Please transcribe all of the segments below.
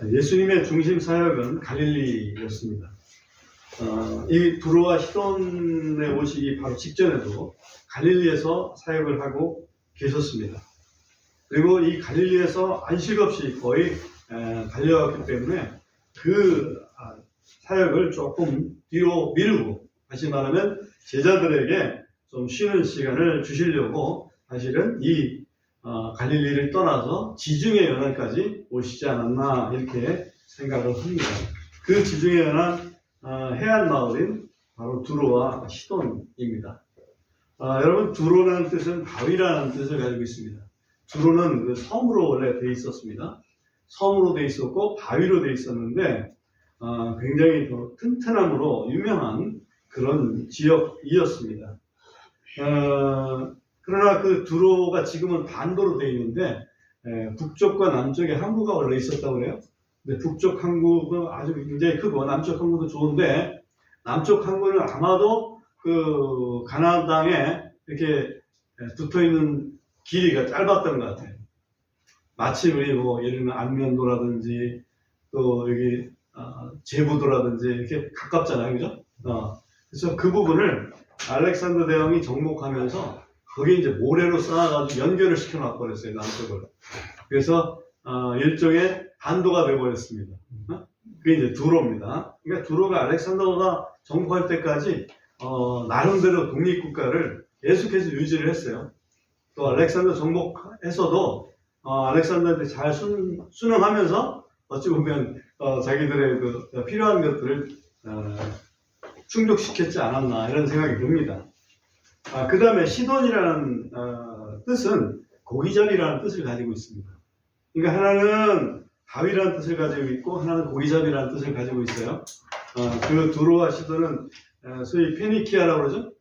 예수님의 중심 사역은 갈릴리였습니다. 이 두로와 시돈에 오시기 바로 직전에도 갈릴리에서 사역을 하고 계셨습니다. 그리고 이 갈릴리에서 안식 없이 거의 달려왔기 때문에 그 사역을 조금 뒤로 미루고, 다시 말하면 제자들에게 좀 쉬는 시간을 주시려고 사실은 이 갈릴리를 떠나서 지중해 연안까지 오시지 않았나 이렇게 생각을 합니다. 그 지중해 연안 해안 마을인 바로 두로와 시돈입니다. 여러분, 두로라는 뜻은 바위라는 뜻을 가지고 있습니다. 두로는 그 섬으로 원래 돼 있었습니다. 섬으로 돼 있었고 바위로 돼 있었는데 굉장히 더 튼튼함으로 유명한 그런 지역이었습니다. 그러나 그 두로가 지금은 반도로 되어 있는데 북쪽과 남쪽에 항구가 원래 있었다고 그래요. 근데 북쪽 항구가 아주 굉장히 크고 남쪽 항구도 좋은데, 남쪽 항구는 아마도 그 가나안 땅에 이렇게 붙어 있는 길이가 짧았던 것 같아요. 마치 우리 뭐 예를 들면 안면도라든지 또 여기 제부도라든지 이렇게 가깝잖아요, 그죠? 그래서 그 부분을 알렉산더 대왕이 정복하면서 거기 이제 모래로 쌓아가지고 연결을 시켜놔버렸어요, 남쪽을. 그래서 일종의 반도가 되어버렸습니다. 그게 이제 두로입니다. 그러니까 두로가 알렉산더가 정복할 때까지 나름대로 독립국가를 계속해서 유지를 했어요. 또 알렉산더 정복해서도 알렉산더한테 잘 순응하면서 어찌 보면 자기들의 그 필요한 것들을 충족시켰지 않았나 이런 생각이 듭니다. 그 다음에 시돈이라는 뜻은 고기잡이라는 뜻을 가지고 있습니다. 그러니까 하나는 바위라는 뜻을 가지고 있고 하나는 고기잡이라는 뜻을 가지고 있어요. 그 두로와 시돈은 소위 페니키아라고 그러죠.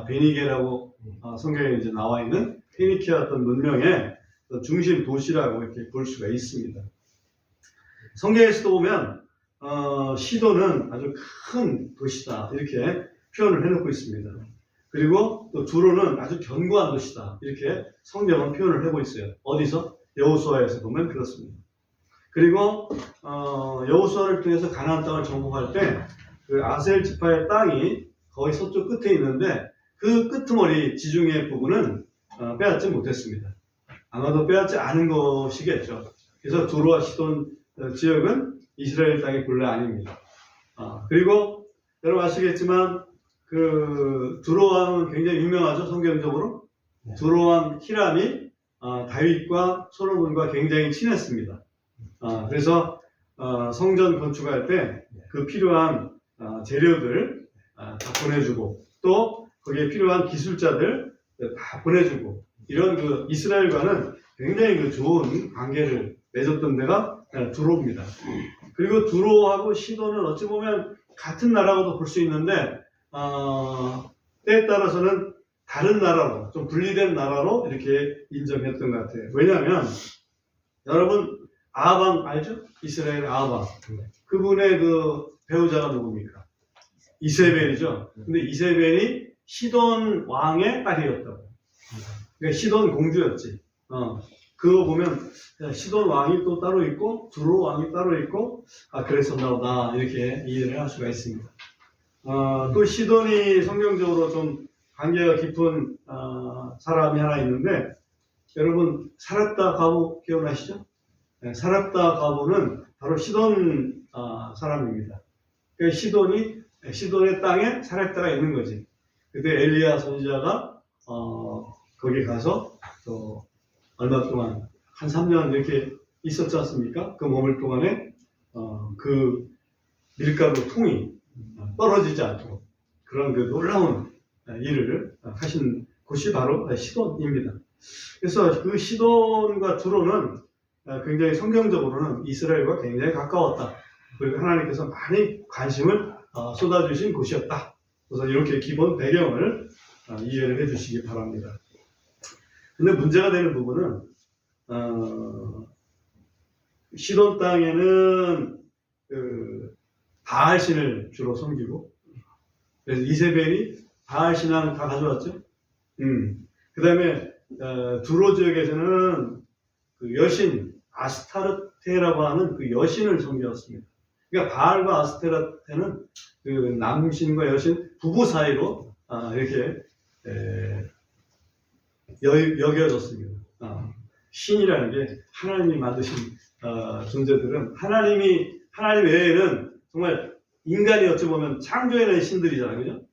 베니게라고 성경에 이제 나와 있는 페니키아 어떤 문명의 중심 도시라고 이렇게 볼 수가 있습니다. 성경에서도 보면 시돈은 아주 큰 도시다 이렇게 표현을 해놓고 있습니다. 그리고 또 두로는 아주 견고한 도시다 이렇게 성경은 표현을 하고 있어요. 어디서? 여호수아에서 보면 그렇습니다. 그리고 여호수아를 통해서 가나안 땅을 정복할 때 그 아셀 지파의 땅이 거의 서쪽 끝에 있는데 그 끄트머리 지중해 부분은 빼앗지 못했습니다. 아마도 빼앗지 않은 것이겠죠. 그래서 두로와 시돈 지역은 이스라엘 땅의 본래 아닙니다. 그리고 여러분 아시겠지만 그 두로왕은 굉장히 유명하죠, 성경적으로. 두로왕 히람이 다윗과 솔로몬과 굉장히 친했습니다. 그래서 성전 건축할 때 그 필요한 재료들 다 보내주고 또 거기에 필요한 기술자들 다 보내주고 이런 그 이스라엘과는 굉장히 그 좋은 관계를 맺었던 데가 두로입니다. 그리고 두로하고 시돈은 어찌 보면 같은 나라고도 볼 수 있는데 때에 따라서는 다른 나라로 좀 분리된 나라로 이렇게 인정했던 것 같아요. 왜냐하면 여러분 아합 알죠? 이스라엘 아합. 그분의 그 배우자가 누굽니까? 이세벨이죠. 근데 이세벨이 시돈 왕의 딸이었다고. 그러니까 시돈 공주였지. 그거 보면 시돈 왕이 또 따로 있고 두로 왕이 따로 있고 그랬었나 보다 이렇게 이해를 할 수가 있습니다. 또 시돈이 성경적으로 좀 관계가 깊은 사람이 하나 있는데, 여러분 사렙다 가보 기억나시죠? 사렙다 가보는 바로 시돈 사람입니다. 그러니까 시돈의 땅에 사렙다가 있는 거지. 그때 엘리야 선지자가 거기 가서 또 얼마 동안 한 3년 이렇게 있었지 않습니까? 그 머물 동안에 그 밀가루 통이 떨어지지 않도록 그런 그 놀라운 일을 하신 곳이 바로 시돈입니다. 그래서 그 시돈과 두로는 굉장히 성경적으로는 이스라엘과 굉장히 가까웠다. 그리고 하나님께서 많이 관심을 쏟아주신 곳이었다. 그래서 이렇게 기본 배경을 이해를 해주시기 바랍니다. 근데 문제가 되는 부분은 시돈 땅에는 그 바알신을 주로 섬기고, 그래서 이세벨이 바알신앙 다 가져왔죠. 그 다음에 두로 지역에서는 그 여신 아스타르테라고 하는 그 여신을 섬겼습니다. 그러니까 바알과 아스타르테는 그 남신과 여신 부부 사이로 이렇게 여겨졌습니다. 신이라는 게 하나님이 만드신 존재들은 하나님 외에는 정말 인간이 어찌 보면 창조해낸 신들이잖아요, 그죠?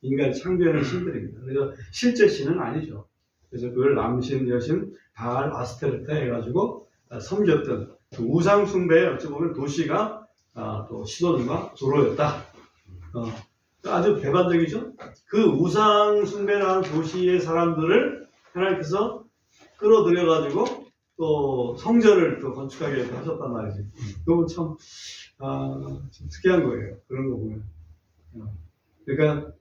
인간이 창조해낸 신들입니다. 그래서 실제 신은 아니죠. 그래서 그걸 남신, 여신, 바알, 아스타르테 해가지고 섬겼던 그 우상 숭배의 어찌 보면 도시가 또 시돈과 두로였다. 아주 배반적이죠. 그 우상 숭배라는 도시의 사람들을 하나님께서 끌어들여가지고 또 성전을 또 건축하게 하셨단 말이지. 그건 참 특이한 거예요. 그런 거 보면. 그러니까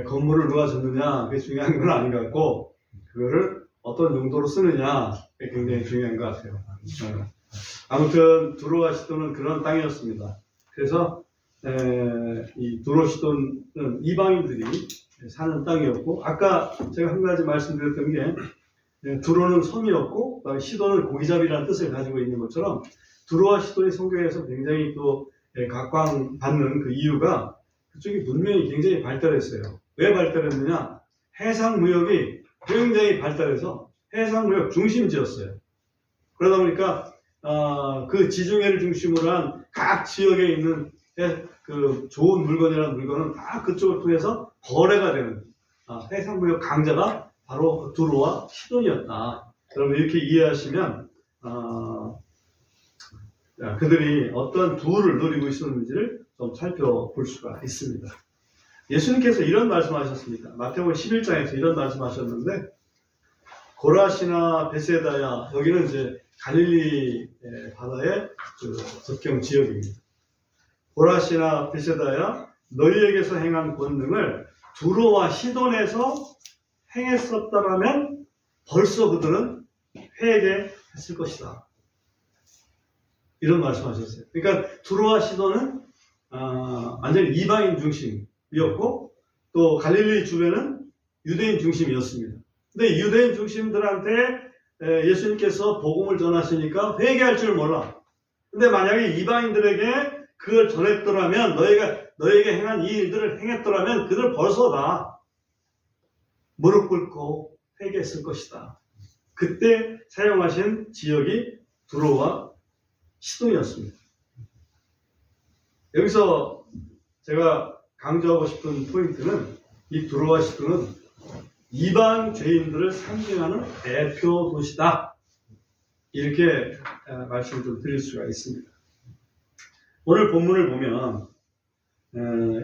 건물을 누가 졌느냐 그게 중요한 건 아닌 것 같고 그거를 어떤 용도로 쓰느냐 그게 굉장히 중요한 것 같아요. 아무튼 두로와 시돈은 그런 땅이었습니다. 그래서 이 두로 시돈은 이방인들이 사는 땅이었고 아까 제가 한 가지 말씀드렸던 게 두로는 섬이었고 시돈은 고기잡이라는 뜻을 가지고 있는 것처럼 두로와 시돈이 성경에서 굉장히 또 각광받는 그 이유가 그쪽이 문명이 굉장히 발달했어요. 왜 발달했느냐? 해상무역이 굉장히 발달해서 해상무역 중심지였어요. 그러다 보니까 그 지중해를 중심으로 한 각 지역에 있는 그 좋은 물건이라는 물건은 다 그쪽을 통해서 거래가 되는 해상무역 강자가 바로 두로와 시돈이었다. 여러분 이렇게 이해하시면 그들이 어떤 부를 누리고 있었는지를 좀 살펴볼 수가 있습니다. 예수님께서 이런 말씀하셨습니다. 마태복음 11장에서 이런 말씀하셨는데 고라시나 베세다야 여기는 이제 갈릴리 바다의 그 접경 지역입니다. 고라시나 베세다야 너희에게서 행한 권능을 두로와 시돈에서 행했었다라면 벌써 그들은 회개했을 것이다. 이런 말씀하셨어요. 그러니까 두로와 시돈은 완전히 이방인 중심이었고 또 갈릴리 주변은 유대인 중심이었습니다. 근데 유대인 중심들한테 예수님께서 복음을 전하시니까 회개할 줄 몰라. 근데 만약에 이방인들에게 그걸 전했더라면 너에게 행한 이 일들을 행했더라면 그들 벌써 다 무릎 꿇고 회개했을 것이다. 그때 사용하신 지역이 두로와 시돈이었습니다. 여기서 제가 강조하고 싶은 포인트는 이 두로와 시돈은 이방 죄인들을 상징하는 대표 도시다. 이렇게 말씀을 좀 드릴 수가 있습니다. 오늘 본문을 보면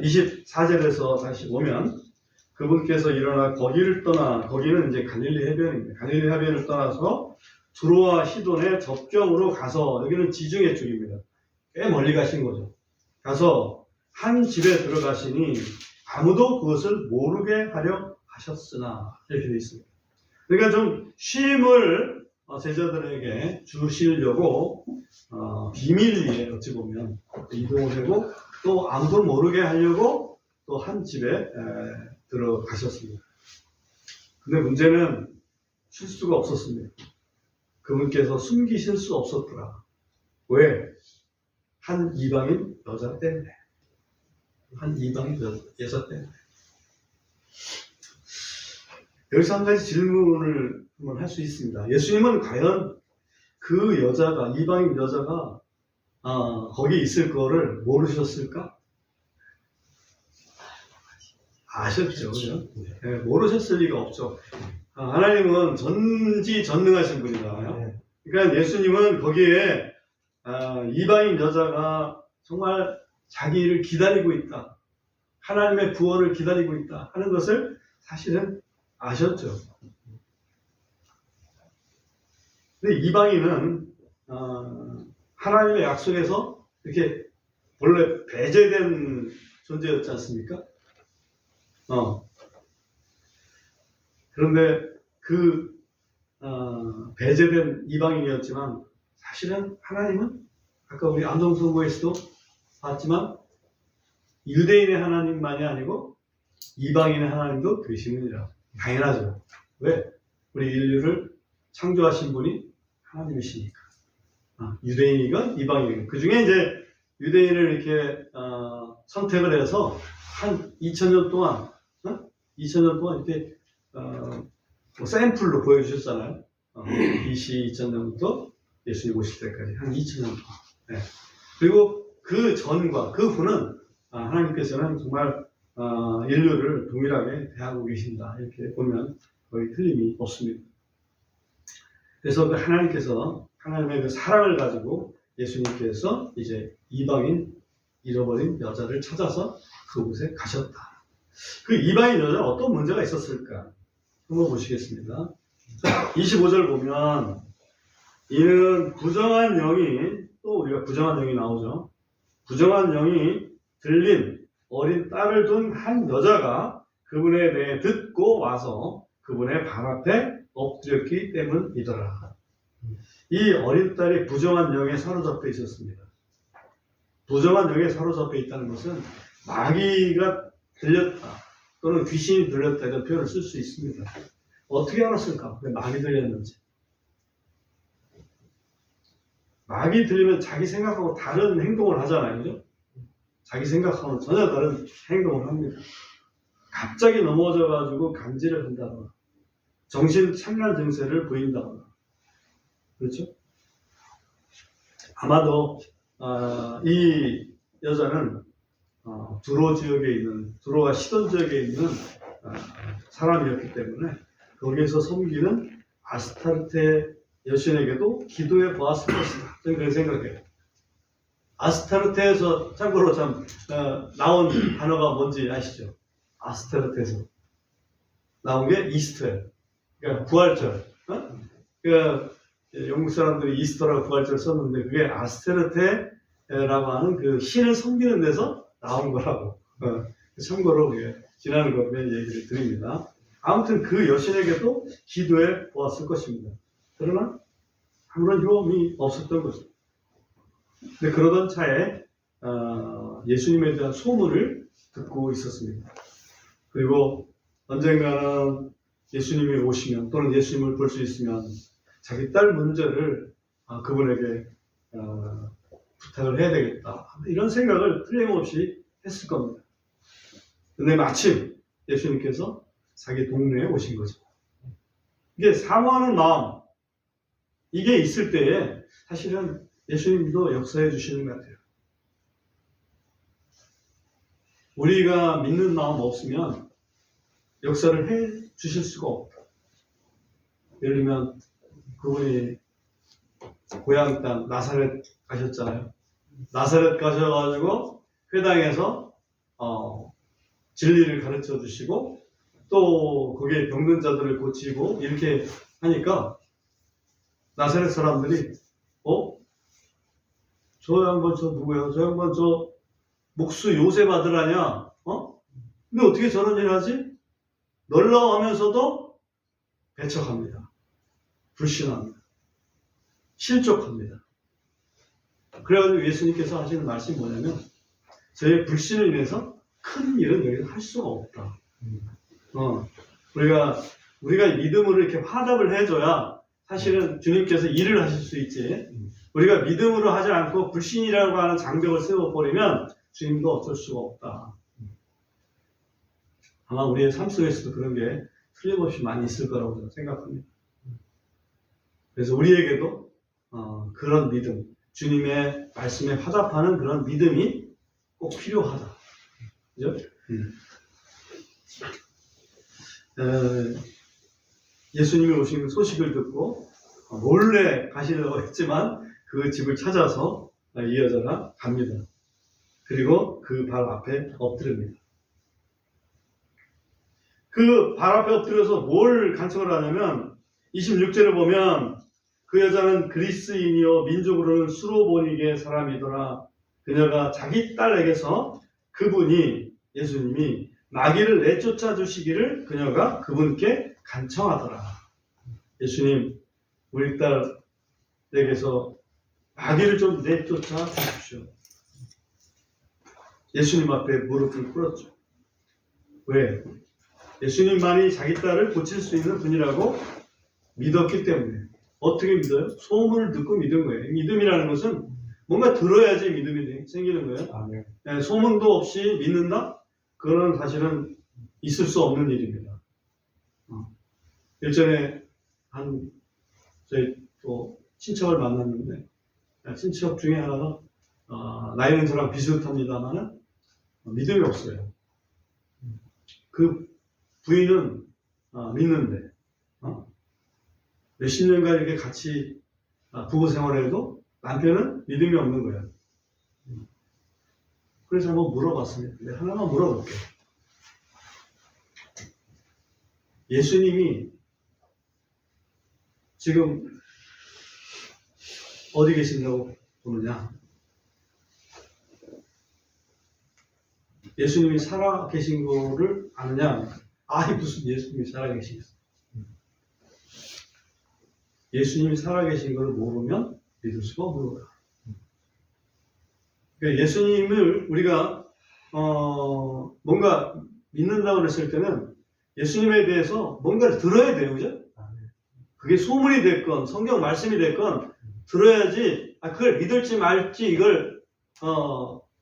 24절에서 다시 보면 그분께서 일어나 거기를 떠나 거기는 이제 갈릴리 해변입니다. 갈릴리 해변을 떠나서 두로와 시돈의 접경으로 가서 여기는 지중해 쪽입니다. 꽤 멀리 가신 거죠. 가서 한 집에 들어가시니 아무도 그것을 모르게 하려 하셨으나 이렇게 되어 있습니다. 그러니까 좀 쉼을 제자들에게 주시려고 비밀리에 어찌 보면 이동을 하고 또 아무도 모르게 하려고 또 한 집에 들어가셨습니다. 근데 문제는 실수가 없었습니다. 그분께서 숨기실 수 없었더라. 왜? 한 이방인 여자 때문에. 한 이방인 여자 때문에. 여기서 한 가지 질문을 한번 할 수 있습니다. 예수님은 과연 그 여자가, 이방인 여자가 거기 있을 거를 모르셨을까? 아셨죠. 그죠? 네, 모르셨을 리가 없죠. 하나님은 전지전능하신 분이잖아요. 그러니까 예수님은 거기에 이방인 여자가 정말 자기를 기다리고 있다. 하나님의 구원을 기다리고 있다 하는 것을 사실은 아셨죠. 근데 이방인은 하나님의 약속에서 이렇게 원래 배제된 존재였지 않습니까? 그런데 그 배제된 이방인이었지만 사실은 하나님은 아까 우리 암송선고에서도 봤지만 유대인의 하나님만이 아니고 이방인의 하나님도 되시느니라. 당연하죠. 왜? 우리 인류를 창조하신 분이 하나님이시니까. 유대인이건 이방인이건. 그 중에 이제 유대인을 이렇게 선택을 해서 한 2000년 동안 2000년 동안 이렇게 뭐 샘플로 보여주셨잖아요. BC 2000년부터 예수님 오실 때까지 한 2000년 동안. 네. 그리고 그 전과 그 후는 하나님께서는 정말 인류를 동일하게 대하고 계신다. 이렇게 보면 거의 틀림이 없습니다. 그래서 그 하나님께서 하나님의 그 사랑을 가지고 예수님께서 이제 이방인 잃어버린 여자를 찾아서 그곳에 가셨다. 그 이방인 여자는 어떤 문제가 있었을까? 한번 보시겠습니다. 25절 보면 이는 부정한 영이, 또 우리가 부정한 영이 나오죠. 부정한 영이 들린 어린 딸을 둔 한 여자가 그분에 대해 듣고 와서 그분의 발 앞에 엎드렸기 때문이더라. 이 어린 딸이 부정한 영에 사로잡혀 있었습니다. 부정한 영에 사로잡혀 있다는 것은 마귀가 들렸다 또는 귀신이 들렸다 이런 표현을 쓸 수 있습니다. 어떻게 알았을까? 왜 마귀 들렸는지. 마귀 들리면 자기 생각하고 다른 행동을 하잖아요. 그죠? 자기 생각하고는 전혀 다른 행동을 합니다. 갑자기 넘어져가지고 감지를 한다거나 정신 착란 증세를 보인다거나. 그렇죠? 아마도 이 여자는 두로 지역에 있는, 두로와 시돈 지역에 있는 사람이었기 때문에 거기에서 섬기는 아스타르테 여신에게도 기도해 보았을 것이다. 저는 그렇게 생각해요. 아스타르테에서 참고로 나온 단어가 뭔지 아시죠? 아스타르테에서 나온 게 이스터예요. 그러니까 부활절. 그러니까 영국 사람들이 이스터라고 부활절 썼는데 그게 아스타르테라고 하는 그 신을 섬기는 데서 나온 거라고. 참고로 지나는 거에 얘기를 드립니다. 아무튼 그 여신에게도 기도해 보았을 것입니다. 그러나 아무런 효험이 없었던 것입니다. 근데 그러던 차에 예수님에 대한 소문을 듣고 있었습니다. 그리고 언젠가는 예수님이 오시면 또는 예수님을 볼 수 있으면 자기 딸 문제를 그분에게 부탁을 해야 되겠다. 이런 생각을 틀림없이 했을 겁니다. 근데 마침 예수님께서 자기 동네에 오신 거죠. 이게 사모하는 마음, 이게 있을 때에 사실은 예수님도 역사해 주시는 것 같아요. 우리가 믿는 마음 없으면 역사를 해 주실 수가 없다. 예를 들면 그분이 고향 땅 나사렛 가셨잖아요. 나사렛 가셔가지고 회당에서 진리를 가르쳐 주시고 또 거기에 병든 자들을 고치고 이렇게 하니까 나사렛 사람들이 저 양반 저 누구야? 저 양반 저 목수 요셉 아들 아냐? 근데 어떻게 저런 일을 하지? 놀라워하면서도 배척합니다. 불신합니다. 실족합니다. 그래가지고 예수님께서 하시는 말씀이 뭐냐면 저의 불신을 인해서 큰 일은 여기서 할 수가 없다. 우리가 믿음으로 이렇게 화답을 해줘야 사실은 주님께서 일을 하실 수 있지. 우리가 믿음으로 하지 않고 불신이라고 하는 장벽을 세워버리면 주님도 어쩔 수가 없다. 아마 우리의 삶 속에서도 그런 게 틀림없이 많이 있을 거라고 저는 생각합니다. 그래서 우리에게도 그런 믿음, 주님의 말씀에 화답하는 그런 믿음이 꼭 필요하다. 그죠? 예수님이 오신 소식을 듣고 몰래 가시려고 했지만 그 집을 찾아서 이 여자가 갑니다. 그리고 그 발 앞에 엎드립니다. 그 발 앞에 엎드려서 뭘 간청을 하냐면 26절에 보면 그 여자는 그리스인이요 민족으로는 수로보니게 사람이더라. 그녀가 자기 딸에게서 그분이 예수님이 마귀를 내쫓아 주시기를 그녀가 그분께 간청하더라. 예수님, 우리 딸에게서 마귀를 좀 내쫓아 주십시오. 예수님 앞에 무릎을 꿇었죠. 왜? 예수님만이 자기 딸을 고칠 수 있는 분이라고 믿었기 때문에. 어떻게 믿어요? 소문을 듣고 믿은 거예요. 믿음이라는 것은 뭔가 들어야지 믿음이 생기는 거예요. 아멘. 네, 소문도 없이 믿는다? 그거는 사실은 있을 수 없는 일입니다. 일전에 저희 또 친척을 만났는데, 친척 중에 하나가, 나이는 저랑 비슷합니다만, 믿음이 없어요. 그 부인은, 믿는데, 몇십 년간 이렇게 같이 부부 생활을 해도 남편은 믿음이 없는 거예요. 그래서 한번 물어봤습니다. 근데 하나만 물어볼게요. 예수님이 지금 어디 계신다고 보느냐? 예수님이 살아 계신 거를 아느냐? 아니, 무슨 예수님이 살아 계시겠어? 예수님이 살아 계신 걸 모르면 믿을 수가 없는 거야. 그러니까 예수님을 우리가 뭔가 믿는다고 그랬을 때는 예수님에 대해서 뭔가를 들어야 돼요, 그죠? 그게 소문이 됐건 성경 말씀이 됐건 들어야지 그걸 믿을지 말지 이걸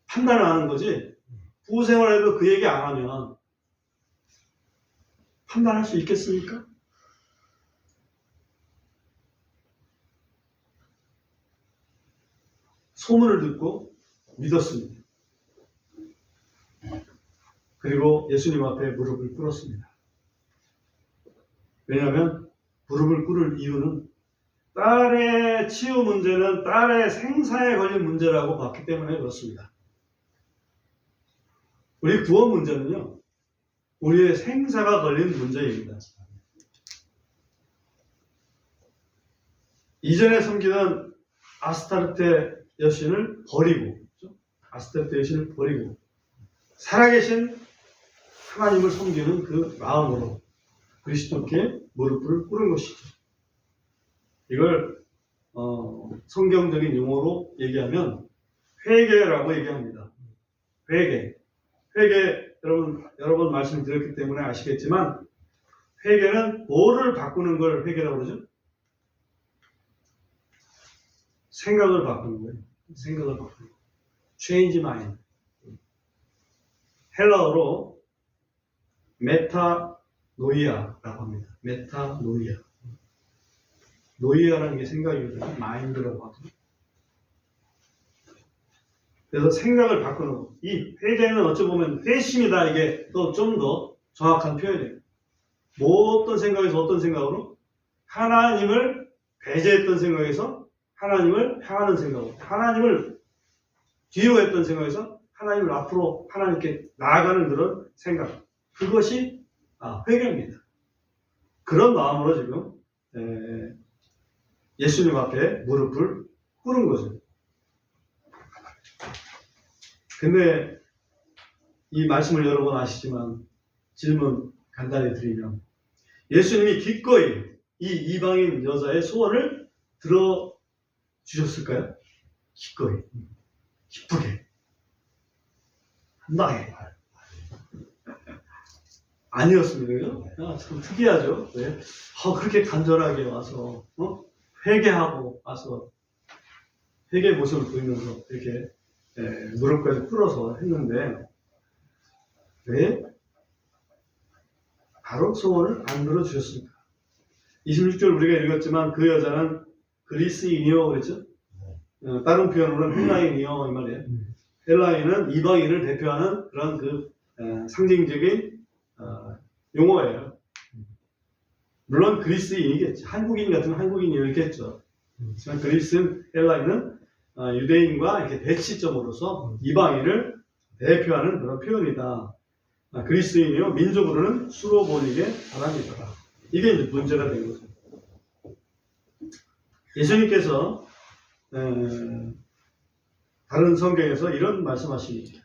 판단을 하는 거지. 부부 생활에도 그 얘기 안 하면 판단할 수 있겠습니까? 소문을 듣고 믿었습니다. 그리고 예수님 앞에 무릎을 꿇었습니다. 왜냐하면 무릎을 꿇을 이유는 딸의 치유 문제는 딸의 생사에 걸린 문제라고 봤기 때문에 그렇습니다. 우리 구원 문제는요, 우리의 생사가 걸린 문제입니다. 이전에 섬기던 아스타르테 여신을 버리고, 아스타르테 여신을 버리고 살아계신 하나님을 섬기는 그 마음으로 그리스도께 무릎을 꿇은 것이죠. 이걸 성경적인 용어로 얘기하면 회개라고 얘기합니다. 회개. 여러 번 말씀드렸기 때문에 아시겠지만 회개는 뭐를 바꾸는 걸 회개라고 그러죠? 생각을 바꾸는 거예요. 생각을 바꾸는 거. Change mind. 헬라어로 메타노이아라고 합니다. 메타노이아. 노이아라는 게 생각이거든요. 마인드라고 하죠. 그래서 생각을 바꾸는 거. 이 회개는 어찌 보면 회심이다. 이게 또 좀 더 정확한 표현이에요. 뭐 어떤 생각에서 어떤 생각으로? 하나님을 배제했던 생각에서 하나님을 향하는 생각으로. 하나님을 뒤로 했던 생각에서 하나님을 앞으로 하나님께 나아가는 그런 생각. 그것이 회개입니다. 그런 마음으로 지금 예수님 앞에 무릎을 꿇은 거죠. 근데 이 말씀을 여러 번 아시지만 질문 간단히 드리면 예수님이 기꺼이 이 이방인 여자의 소원을 들어주셨을까요? 기꺼이. 기쁘게. 한방에. 아니었습니다. 참 특이하죠. 네. 그렇게 간절하게 와서 회개하고 와서 회개 모습을 보이면서 이렇게 무릎까지 꿇어서 했는데 왜 바로 소원을 안 들어주셨습니까? 26절 우리가 읽었지만 그 여자는 그리스인이요 그랬죠? 다른 표현으로는 헬라인이요 이 말이에요. 헬라인은 이방인을 대표하는 그런 그 상징적인 용어예요. 물론 그리스인이겠죠. 한국인 같으면 한국인이겠죠. 하지만 그리스인, 헬라인은 유대인과 이렇게 대치점으로서 이방인을 대표하는 그런 표현이다. 그리스인이요 민족으로는 수로보니게 사람이더라. 이게 이제 문제가 된 거죠. 예수님께서 다른 성경에서 이런 말씀하십니다.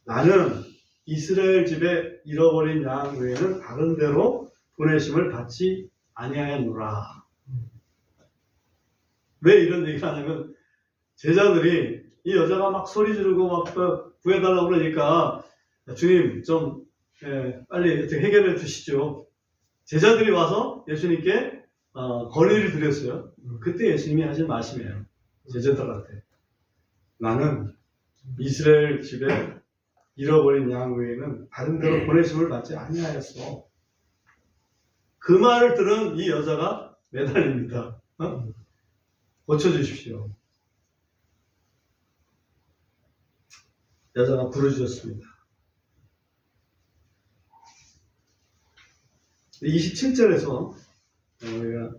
나는 이스라엘 집에 잃어버린 양 외에는 다른 데로 보내심을 받지 아니하였노라. 왜 이런 얘기를 하냐면 제자들이 이 여자가 막 소리 지르고 막 구해달라고 그러니까 주님 좀 빨리 해결해 주시죠. 제자들이 와서 예수님께 건의를 드렸어요. 그때 예수님이 하신 말씀이에요. 제자들한테. 나는 이스라엘 집에 잃어버린 양 외에는 다른 데로 보내심을 받지 아니하였어. 그 말을 들은 이 여자가 매달립니다. 고쳐주십시오. 여자가 부르짖었습니다. 27절에서 우리가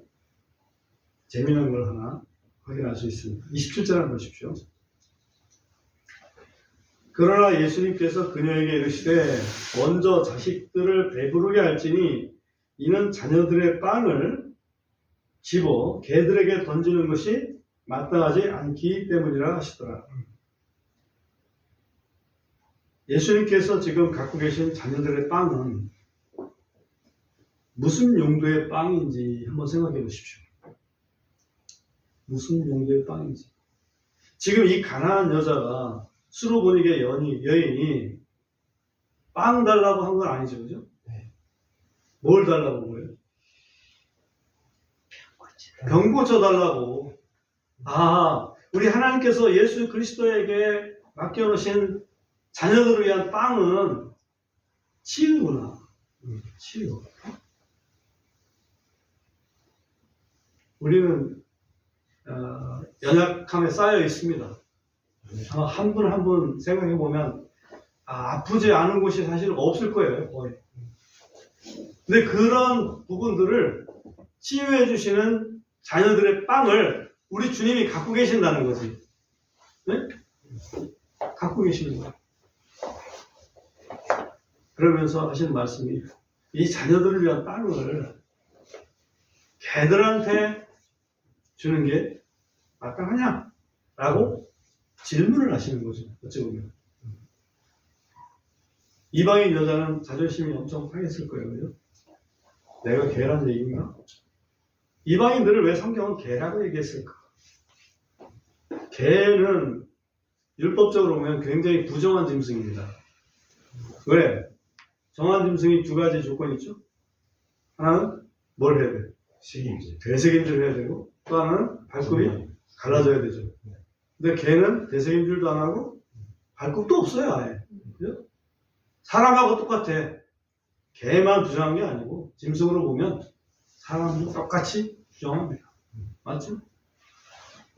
재미난 걸 하나 확인할 수 있습니다. 27절 한번 보십시오. 그러나 예수님께서 그녀에게 이르시되 먼저 자식들을 배부르게 할지니 이는 자녀들의 빵을 집어 개들에게 던지는 것이 마땅하지 않기 때문이라 하시더라. 예수님께서 지금 갖고 계신 자녀들의 빵은 무슨 용도의 빵인지 한번 생각해 보십시오. 무슨 용도의 빵인지. 지금 이 가난한 여자가 수로보니게 여인이 빵 달라고 한 건 아니죠, 그죠? 네. 뭘 달라고 한 거예요? 병 고쳐달라고. 우리 하나님께서 예수 그리스도에게 맡겨놓으신 자녀들을 위한 빵은 치유구나. 치유. 우리는 연약함에 쌓여 있습니다. 아마 한 분 한 분 생각해 보면 아프지 않은 곳이 사실 없을 거예요, 거의. 근데 그런 부분들을 치유해 주시는 자녀들의 빵을 우리 주님이 갖고 계신다는 거지. 네? 갖고 계시는 거예요. 그러면서 하시는 말씀이 이 자녀들을 위한 빵을 개들한테 주는 게 마땅하냐? 라고 질문을 하시는 거죠. 어찌 보면. 이방인 여자는 자존심이 엄청 상했을 거예요. 그죠? 내가 개란 얘기인가? 이방인들을 왜 성경은 개라고 얘기했을까? 개는 율법적으로 보면 굉장히 부정한 짐승입니다. 왜? 정한 짐승이 두 가지 조건이 있죠. 하나는 뭘 해야 돼? 되새김질 해야 되고, 또 하나는 발굽이 갈라져야 되죠. 근데 개는 되새김질도 안 하고 발굽도 없어요, 아예. 그죠? 사람하고 똑같아. 개만 부정한 게 아니고 짐승으로 보면 사람도 똑같이 부정합니다. 맞죠?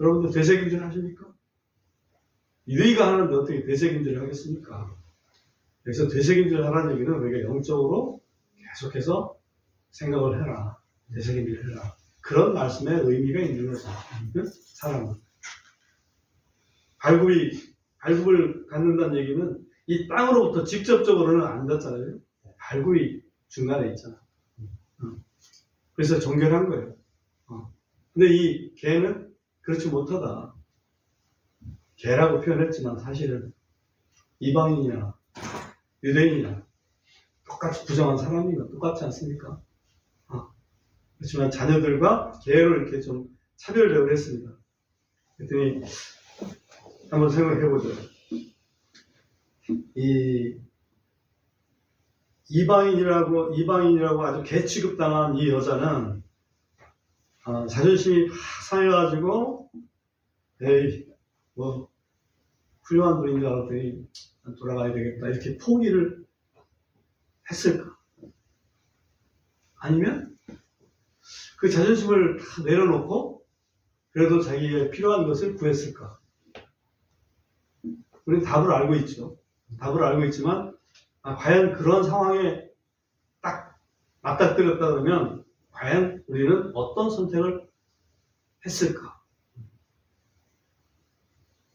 여러분들 되새김질 하십니까? 유이가 하는데 어떻게 되새김질을 하겠습니까? 여기서 되새김질 하라는 얘기는 우리가 영적으로 계속해서 생각을 해라. 되새김질을 해라. 그런 말씀에 의미가 있는 거죠. 사람은. 발굽을 갖는다는 얘기는 이 땅으로부터 직접적으로는 안 닿잖아요. 발굽이 중간에 있잖아. 그래서 정결한 거예요. 근데 이 개는 그렇지 못하다. 개라고 표현했지만 사실은 이방인이나 유대인이나 똑같이 부정한 사람이나 똑같지 않습니까? 그렇지만 자녀들과 개로 이렇게 좀 차별되어 했습니다. 그랬더니 한번 생각해보죠. 이방인이라고 아주 개 취급당한 이 여자는 자존심이 팍 상해가지고 에이 뭐 훌륭한 분인 줄 알았더니 돌아가야 되겠다 이렇게 포기를 했을까? 아니면 그 자존심을 다 내려놓고 그래도 자기의 필요한 것을 구했을까? 우리는 답을 알고 있죠. 답을 알고 있지만 과연 그런 상황에 딱 맞닥뜨렸다 그러면 과연 우리는 어떤 선택을 했을까?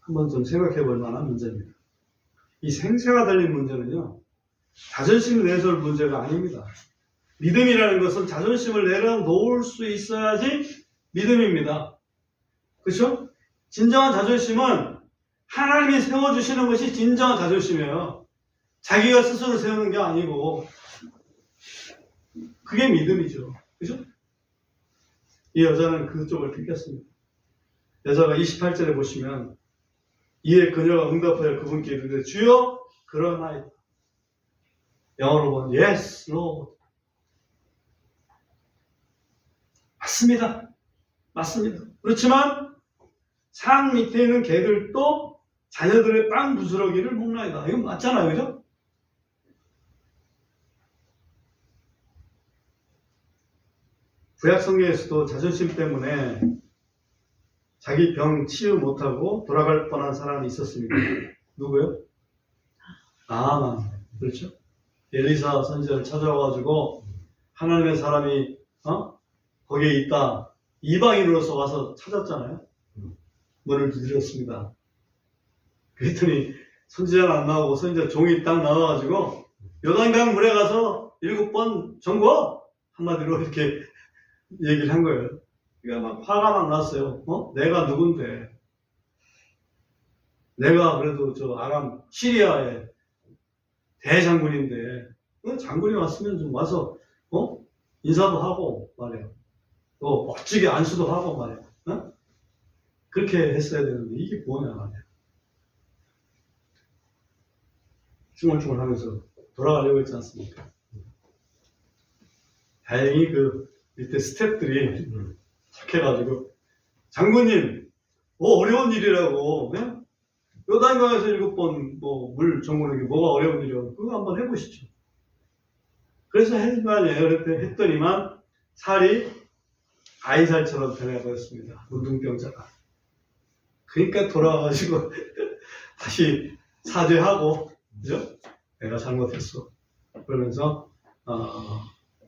한번 좀 생각해 볼 만한 문제입니다. 이 생사가 달린 문제는요, 자존심을 내세울 문제가 아닙니다. 믿음이라는 것은 자존심을 내려놓을 수 있어야지 믿음입니다. 그렇죠? 진정한 자존심은 하나님이 세워주시는 것이 진정한 자존심이에요. 자기가 스스로 세우는 게 아니고 그게 믿음이죠. 그죠? 이 여자는 그쪽을 택했습니다. 여자가 28절에 보시면 이에 그녀가 응답하여 그분께 이르되 주여 그러나이다. 영어로 보면 Yes, Lord. 맞습니다. 맞습니다. 그렇지만 산 밑에 있는 개들도 자녀들의 빵 부스러기를 먹나이다. 이건 맞잖아요. 그죠? 구약 성경에서도 자존심 때문에 자기 병 치유 못하고 돌아갈 뻔한 사람이 있었습니다. 누구요? 나아만. 그렇죠? 엘리사 선지자를 찾아와가지고 하나님의 사람이 거기에 있다. 이방인으로서 와서 찾았잖아요. 문을 두드렸습니다. 그랬더니 선지자는 안 나오고 선지자 종이 딱 나와가지고 요단강 물에 가서 7번 잠궈! 한마디로 이렇게 얘기를 한 거예요. 그러니까 막 화가 막 났어요. 내가 누군데? 내가 그래도 저 아람 시리아의 대장군인데 장군이 왔으면 좀 와서 인사도 하고 말이에요. 또 멋지게 안수도 하고 말이에요. 그렇게 했어야 되는데 이게 뭐냐 말이에요. 중얼중얼 하면서 돌아가려고 했지 않습니까? 다행히 그 밑에 스태프들이 착해가지고 장군님 어려운 일이라고 요단강에서 7번 물 잠그는 게 뭐가 어려운 일이라고 그거 한번 해보시죠. 그래서 했을 거 아니에요. 했더니만 살이 아이살처럼 변해버렸습니다. 문둥병자가. 그러니까 돌아와가지고 다시 사죄하고 그죠? 내가 잘못했어. 그러면서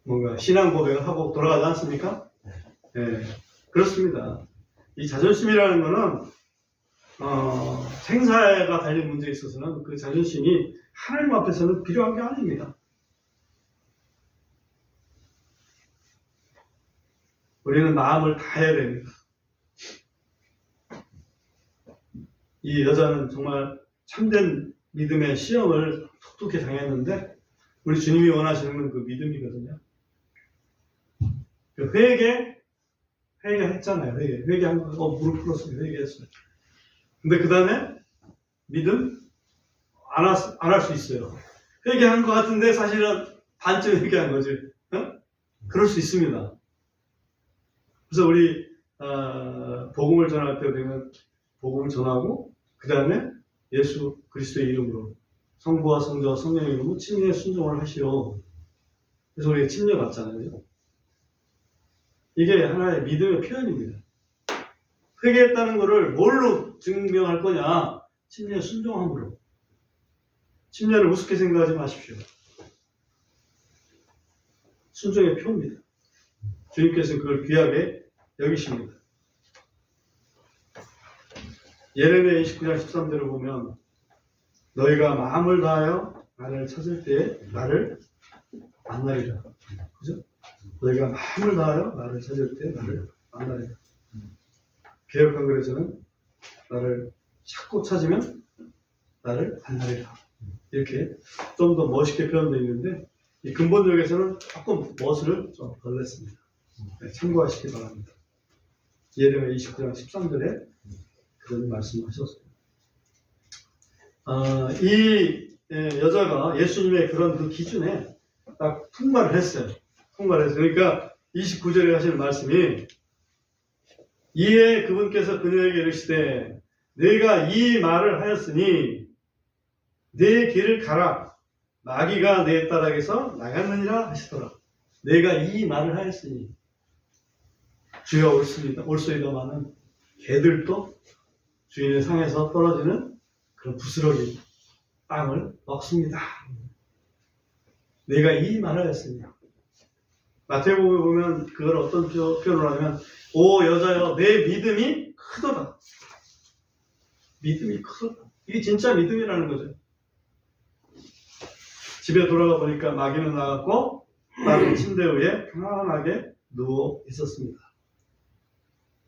뭔가 신앙 고백을 하고 돌아가지 않습니까? 네, 그렇습니다. 이 자존심이라는 거는 생사가 달린 문제에 있어서는 그 자존심이 하나님 앞에서는 필요한 게 아닙니다. 우리는 마음을 다해야 됩니다. 이 여자는 정말 참된 믿음의 시험을 톡톡히 당했는데 우리 주님이 원하시는 그 믿음이거든요. 그 회개했잖아요. 회개한 거, 무릎 꿇었어요. 회개했어요. 근데 그 다음에 믿음 안 할 수 있어요. 회개한 것 같은데 사실은 반쯤 회개한 거지. 그럴 수 있습니다. 그래서 우리 복음을 전할 때 되면 복음을 전하고 그 다음에 예수 그리스도의 이름으로 성부와 성자와 성령의 이름으로 침례 순종을 하시오. 그래서 우리가 침례 받잖아요. 이게 하나의 믿음의 표현입니다. 회개했다는 것을 뭘로 증명할 거냐? 침례 순종함으로. 침례를 우습게 생각하지 마십시오. 순종의 표입니다. 주님께서 그걸 귀하게 여기십니다. 예레미야 29장 13절을 보면 너희가 마음을 다하여 나를 찾을 때에 나를 만나리라. 그죠? 너희가 마음을 다하여 나를 찾을 때에 나를 만나리라. 개혁한글에서는 나를 찾고 찾으면 나를 만나리라. 이렇게 좀 더 멋있게 표현되어 있는데 이 근본적에서는 조금 멋을 좀 덜 냈습니다. 네, 참고하시기 바랍니다. 예레미야 29장 13절에 그런 말씀하셨어요. 이 여자가 예수님의 그런 그 기준에 딱 통과를 했어요. 그러니까 29절에 하시는 말씀이 이에 그분께서 그녀에게 이르시되 내가 이 말을 하였으니 내 길을 가라. 마귀가 내 따라게서 나갔느니라 하시더라. 내가 이 말을 하였으니 주여 올소이다마는 개들도 주인의 상에서 떨어지는 그런 부스러기 빵을 먹습니다. 내가 이 말을 하였으니 마태복음에 보면 그걸 어떤 표현을 하냐면 오 여자여 내 믿음이 크도다. 믿음이 크도다. 이게 진짜 믿음이라는 거죠. 집에 돌아가 보니까 마귀는 나갔고 나는 침대 위에 편안하게 누워 있었습니다.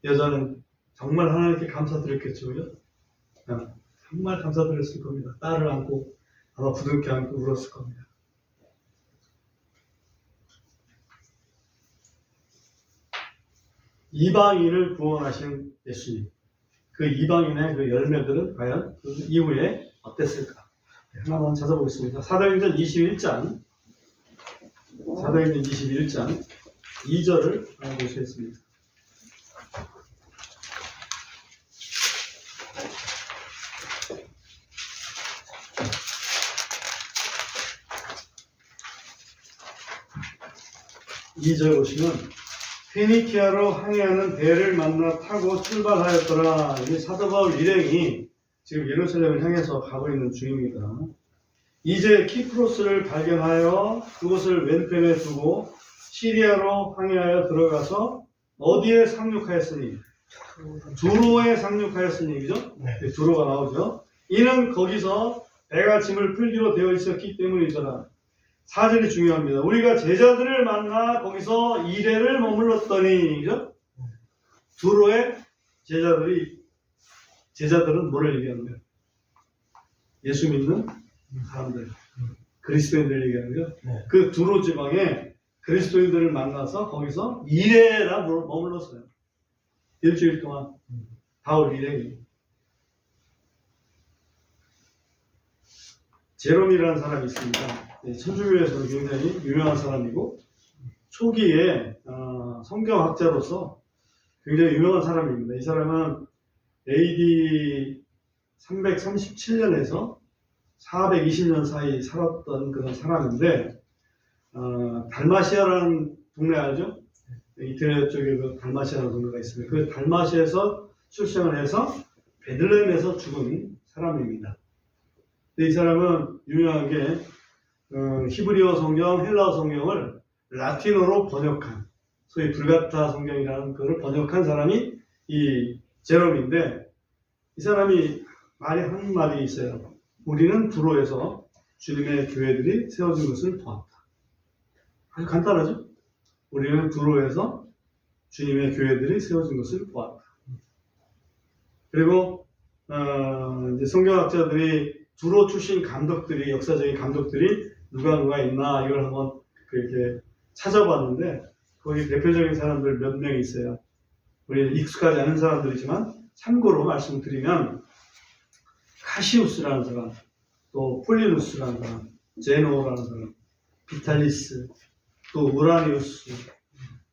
여자는 정말 하나님께 감사드렸겠죠. 그죠? 정말 감사드렸을 겁니다. 딸을 안고 아마 부둥켜 안고 울었을 겁니다. 이방인을 구원하신 예수님. 그 이방인의 그 열매들은 과연 그 이후에 어땠을까? 하나만 찾아보겠습니다. 사도행전 21장. 사도행전 21장. 2절을 보시겠습니다. 이 절 보시면 페니키아로 항해하는 배를 만나 타고 출발하였더라. 이 사도 바울 일행이 지금 예루살렘을 향해서 가고 있는 중입니다. 이제 키프로스를 발견하여 그곳을 왼편에 두고 시리아로 항해하여 들어가서 어디에 상륙하였으니? 두로에 상륙하였으니, 그죠? 네. 두로가 나오죠. 이는 거기서 배가 짐을 풀기로 되어 있었기 때문이더라. 4절이 중요합니다. 우리가 제자들을 만나 거기서 2일을 머물렀더니, 그죠? 두로에 제자들은 뭐를 얘기하는 거예요? 예수 믿는 사람들, 그리스도인들 얘기하는 거예요. 네. 그 두로 지방에 그리스도인들을 만나서 거기서 2일이나 머물렀어요. 일주일 동안 바울 일행이. 제롬이라는 사람이 있습니다. 천주교에서는 굉장히 유명한 사람이고 초기에 성경학자로서 굉장히 유명한 사람입니다. 이 사람은 AD 337년에서 420년 사이 살았던 그런 사람인데 달마시아라는 동네 알죠? 이태리 쪽에 그 달마시아라는 동네가 있습니다. 그 달마시아에서 출생을 해서 베들레헴에서 죽은 사람입니다. 이 사람은 유명한 게 히브리어 성경, 헬라어 성경을 라틴어로 번역한 소위 불가타 성경이라는 것을 번역한 사람이 이 제롬인데 이 사람이 말이 한 말이 있어요. 우리는 두로에서 주님의 교회들이 세워진 것을 보았다. 아주 간단하죠? 우리는 두로에서 주님의 교회들이 세워진 것을 보았다. 그리고 이제 성경학자들이 두로 출신 감독들이, 역사적인 감독들이 누가 있나 이걸 한번 그렇게 찾아봤는데 거기 대표적인 사람들 몇 명 있어요. 우리 익숙하지 않은 사람들이지만 참고로 말씀드리면 카시우스라는 사람, 또 폴리누스라는 사람, 제노라는 사람, 비탈리스, 또 우라니우스,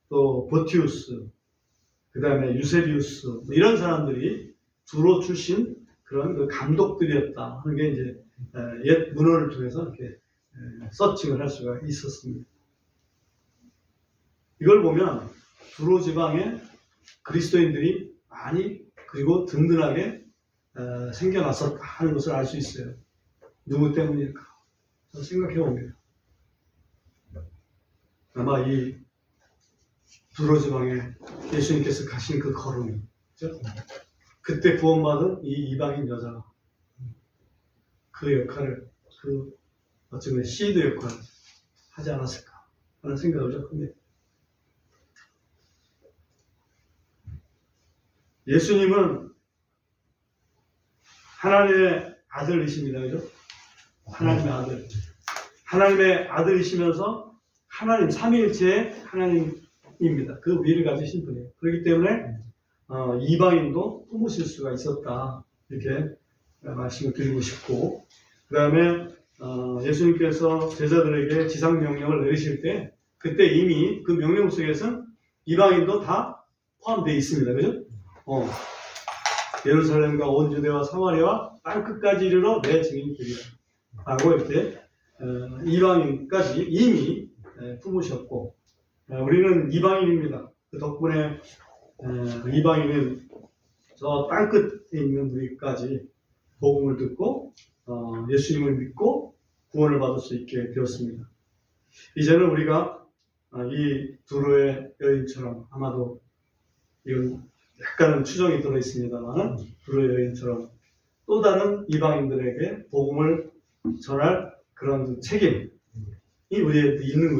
또 보티우스, 그 다음에 유세비우스 이런 사람들이 두로 출신 그런 그 감독들이었다 하는 게 이제 옛 문헌을 통해서 이렇게 서칭을 할 수가 있었습니다. 이걸 보면 두로 지방에 그리스도인들이 많이 그리고 든든하게 생겨났었다 하는 것을 알 수 있어요. 누구 때문일까? 저는 생각해 봅니다. 아마 이 두로 지방에 예수님께서 가신 그 걸음이, 그렇죠? 그때 구원받은 이 이방인 여자가 그 역할을, 어쩌면 시드 역할을 하지 않았을까 하는 생각을 좀 합니다. 예수님은 하나님의 아들이십니다. 그죠? 하나님의 아들. 하나님의 아들이시면서 하나님, 삼위일체의 하나님입니다. 그 위를 가지신 분이에요. 그렇기 때문에 이방인도 품으실 수가 있었다. 이렇게 말씀을 드리고 싶고, 그 다음에 예수님께서 제자들에게 지상명령을 내리실 때 그때 이미 그 명령 속에서는 이방인도 다 포함되어 있습니다. 그죠? 예루살렘과 온 유대와 사마리아와 땅끝까지 이르러 내 증인들이라 라고 이렇게 이방인까지 이미 품으셨고, 우리는 이방인입니다. 그 덕분에 이방인은 저 땅끝에 있는 우리까지 복음을 듣고 예수님을 믿고 구원을 받을 수 있게 되었습니다. 이제는 우리가 이 두로의 여인처럼, 아마도 이건 약간은 추정이 들어있습니다만 두로의 여인처럼 또 다른 이방인들에게 복음을 전할 그런 책임이 우리에게 있는 거죠.